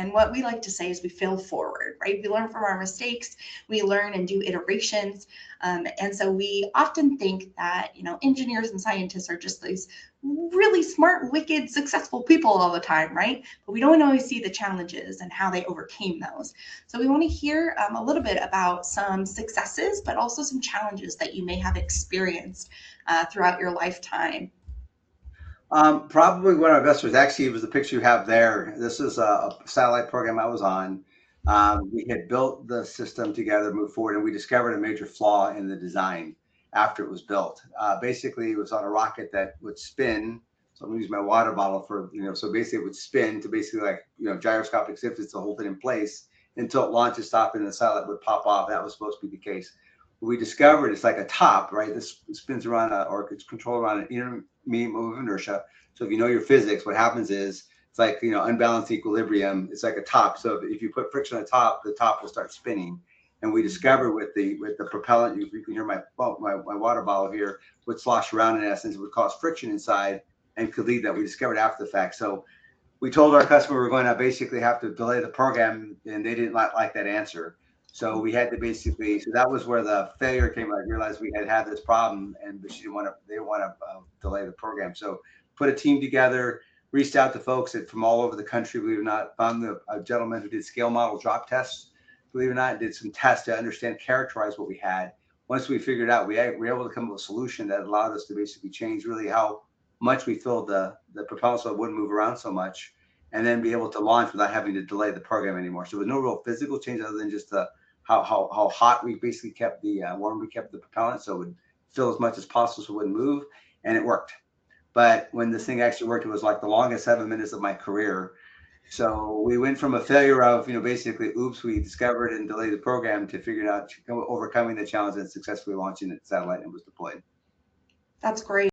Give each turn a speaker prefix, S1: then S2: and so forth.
S1: And what we like to say is we fail forward, right? We learn from our mistakes, we learn and do iterations. And so we often think that, engineers and scientists are just these really smart, wicked, successful people all the time, right? But we don't always see the challenges and how they overcame those. So we want to hear a little bit about some successes, but also some challenges that you may have experienced throughout your lifetime.
S2: Probably one of my best was actually it was the picture you have there. This is a satellite program I was on. We had built the system together, moved forward, and we discovered a major flaw in the design after it was built. Basically, it was on a rocket that would spin. So I'm gonna use my water bottle for, so basically it would spin to basically like, gyroscopic shifts to hold it in place until it launched, stop, and the satellite would pop off. That was supposed to be the case. We discovered it's like a top, right? This spins around, or it's controlled around an intermediate move of inertia. So if you know your physics, what happens is it's like, unbalanced equilibrium. It's like a top. So if you put friction on the top will start spinning. And we discovered with the propellant, you can hear my water bottle here, would slosh around in essence, it would cause friction inside and could lead that. We discovered after the fact. So we told our customer we're going to basically have to delay the program, and they didn't like that answer. So we had to basically, so that was where the failure came. I realized we had this problem, and but she didn't want to, they didn't want to delay the program. So put a team together, reached out to folks from all over the country. Believe it or not, found a gentleman who did scale model drop tests. Believe it or not, did some tests to understand, characterize what we had. Once we figured out, we were able to come up with a solution that allowed us to basically change really how much we filled the propellant so it wouldn't move around so much, and then be able to launch without having to delay the program anymore. So with no real physical change other than just the how hot we basically kept the warm we kept the propellant so it would fill as much as possible so it wouldn't move, and it worked. But when this thing actually worked, it was like the longest 7 minutes of my career. So we went from a failure of, basically, oops, we discovered and delayed the program to figuring out overcoming the challenge and successfully launching the satellite and was deployed.
S1: That's great.